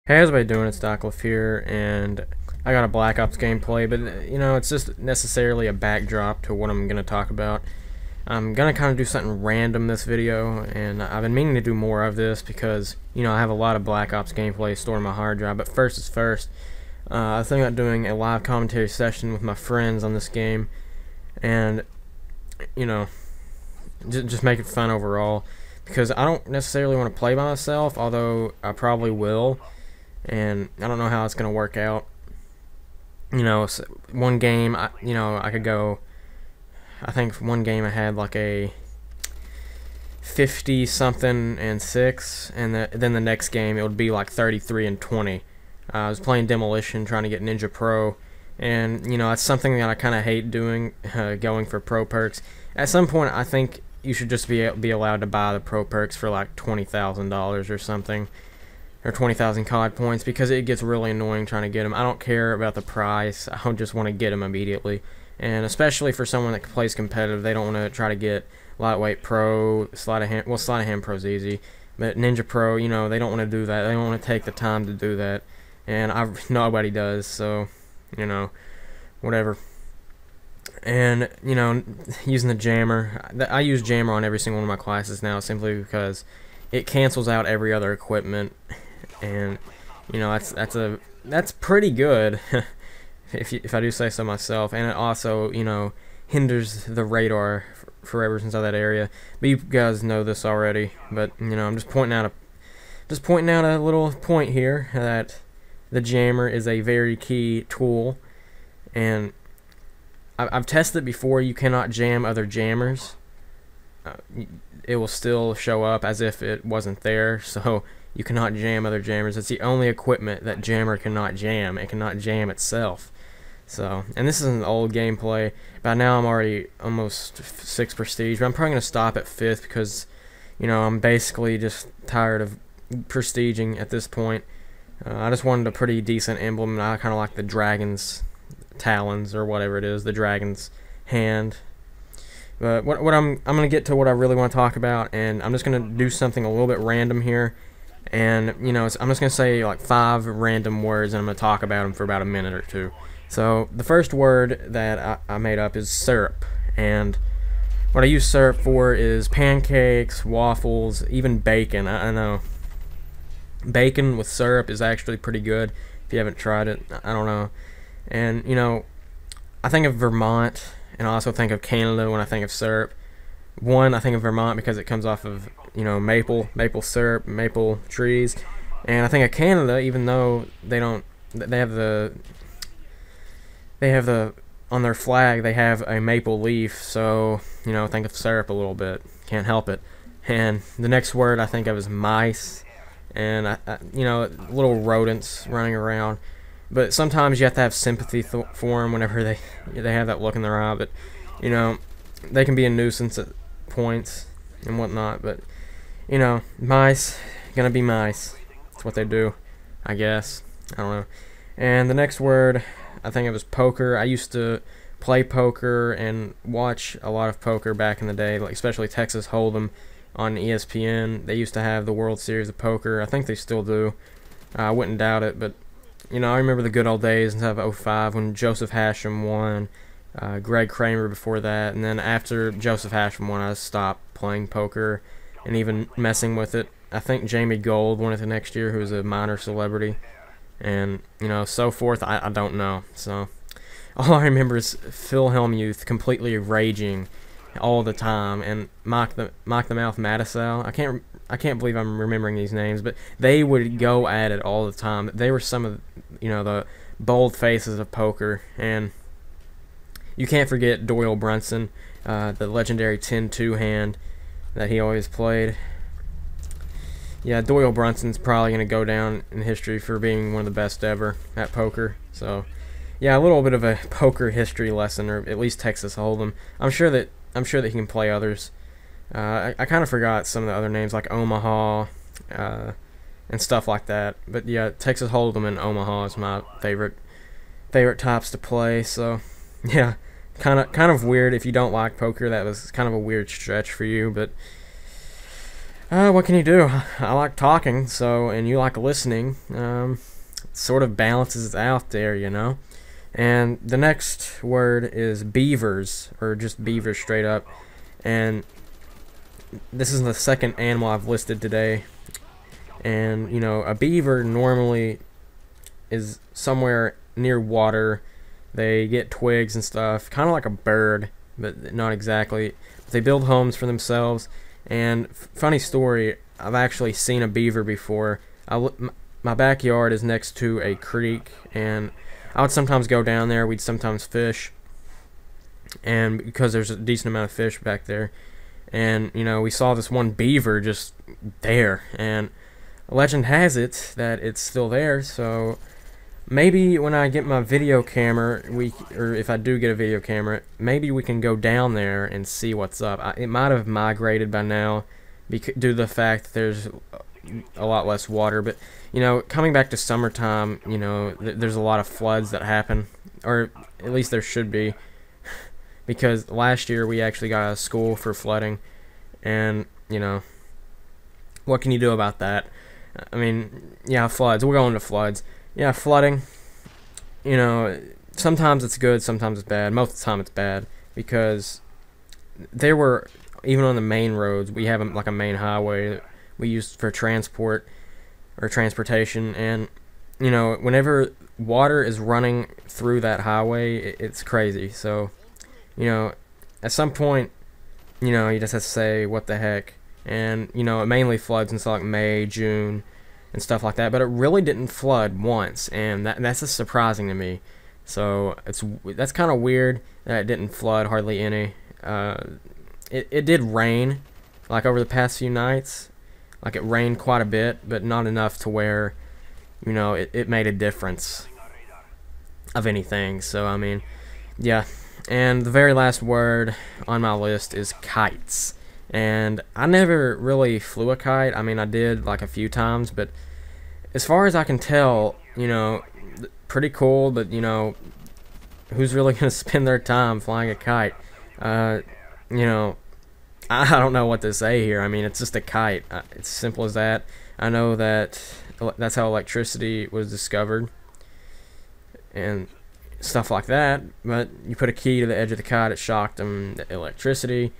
Hey, how's everybody doing? It's Dockliff here, and I got a Black Ops gameplay, but it's just necessarily a backdrop to what I'm going to talk about. I'm going to kind of do something random this video, and I've been meaning to do more of this because, I have a lot of Black Ops gameplay stored on my hard drive, but first is first. I was thinking about doing a live commentary session with my friends on this game, and, just make it fun overall, because I don't necessarily want to play by myself, although I probably will. And I don't know how it's gonna work out. One game, I could go. I think one game I had like a 50 something and 6, and then the next game it would be like 33 and 20. I was playing Demolition, trying to get Ninja Pro, and it's something that I kind of hate doing, going for pro perks. At some point, I think you should just be allowed to buy the pro perks for like $20,000 or something. Or 20,000 COD points, because it gets really annoying trying to get them. I don't care about the price. I just want to get them immediately. And especially for someone that plays competitive, they don't want to try to get lightweight pro, sleight of hand pro's easy, but Ninja Pro, they don't want to do that. They don't want to take the time to do that, and nobody does. So, whatever. And using the jammer, I use jammer on every single one of my classes now, simply because it cancels out every other equipment. And that's pretty good if I do say so myself. And it also hinders the radar forever since that area. But you guys know this already. But I'm just pointing out a little point here that the jammer is a very key tool. And I've tested it before. You cannot jam other jammers. It will still show up as if it wasn't there. So you cannot jam other jammers. It's the only equipment that jammer cannot jam. It cannot jam itself. So, and this is an old gameplay. By now I'm already almost 6 prestige, but I'm probably going to stop at 5th because, I'm basically just tired of prestiging at this point. I just wanted a pretty decent emblem, and I kind of like the dragon's talons, or whatever it is, the dragon's hand. But what I'm going to get to what I really want to talk about, and I'm just going to do something a little bit random here. And, I'm just going to say like 5 random words, and I'm going to talk about them for about a minute or two. So, the first word that I made up is syrup. And what I use syrup for is pancakes, waffles, even bacon. I know. Bacon with syrup is actually pretty good if you haven't tried it. I don't know. And, I think of Vermont, and I also think of Canada when I think of syrup. One, I think of Vermont because it comes off of, maple syrup, maple trees. And I think of Canada, even though they have on their flag, they have a maple leaf. So, think of syrup a little bit. Can't help it. And the next word I think of is mice. And, little rodents running around. But sometimes you have to have sympathy for them whenever they have that look in their eye. But, they can be a nuisance at points and whatnot. But, mice, gonna be mice. That's what they do, I guess. I don't know. And the next word, I think it was poker. I used to play poker and watch a lot of poker back in the day, like especially Texas Hold'em on ESPN. They used to have the World Series of Poker. I think they still do. I wouldn't doubt it, but I remember the good old days instead of '05 when Joseph Hashem won, Greg Kramer before that, and then after Joseph Hashem won, I stopped playing poker and even messing with it. I think Jamie Gold won it the next year, who was a minor celebrity, and so forth. I don't know. So all I remember is Phil Hellmuth completely raging all the time, and Mock the Mouth Mattisau. I can't believe I'm remembering these names, but they would go at it all the time. They were some of the bold faces of poker. And you can't forget Doyle Brunson, the legendary 10-2 hand that he always played. Yeah, Doyle Brunson's probably going to go down in history for being one of the best ever at poker. So, yeah, a little bit of a poker history lesson, or at least Texas Hold'em. I'm sure that he can play others. I kind of forgot some of the other names like Omaha and stuff like that. But yeah, Texas Hold'em and Omaha is my favorite types to play. So yeah, kind of weird if you don't like poker. That was kind of a weird stretch for you, but What can you do? I like talking, so, and you like listening. Sort of balances out there, you know. And the next word is beavers, or just beavers straight up. And this is the second animal I've listed today. And, you know, a beaver normally is somewhere near water. They get twigs and stuff, kind of like a bird, but not exactly. But they build homes for themselves. And funny story, I've actually seen a beaver before. My backyard is next to a creek, and I would sometimes go down there. We'd sometimes fish, and because there's a decent amount of fish back there, and you know, we saw this one beaver just there, and legend has it that it's still there. So maybe when I get my video camera, or if I do get a video camera, maybe we can go down there and see what's up. It might have migrated by now due to the fact that there's a lot less water. But you know, coming back to summertime, you know, there's a lot of floods that happen, or at least there should be, because last year we actually got out of school for flooding, and you know, what can you do about that? I mean, yeah, floods. We're going to floods. Yeah, flooding, you know, sometimes it's good, sometimes it's bad. Most of the time it's bad, because there were, even on the main roads, we have like a main highway that we use for transport or transportation, and you know, whenever water is running through that highway, it's crazy. So, you know, at some point, you know, you just have to say, what the heck? And, you know, it mainly floods in like May, June, and stuff like that, but it really didn't flood once, and that's just surprising to me. So that's kind of weird that it didn't flood hardly any. It did rain, like over the past few nights. Like it rained quite a bit, but not enough to where, you know, it made a difference of anything. So I mean, yeah. And the very last word on my list is kites. And I never really flew a kite. I mean, I did like a few times, but as far as I can tell, you know, pretty cool, but you know, who's really going to spend their time flying a kite? You know, I don't know what to say here. I mean, it's just a kite. It's simple as that. I know that that's how electricity was discovered and stuff like that, but you put a key to the edge of the kite, it shocked them, the electricity,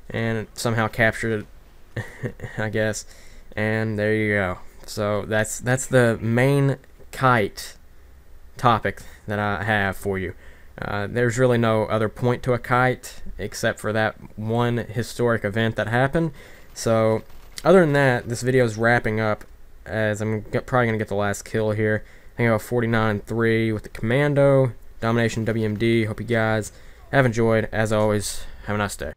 and it somehow captured it, I guess, and there you go. So that's the main kite topic that I have for you. There's really no other point to a kite except for that one historic event that happened. So other than that, this video is wrapping up, as I'm probably going to get the last kill here. I think I go 49-3 with the Commando, Domination WMD. Hope you guys have enjoyed. As always, have a nice day.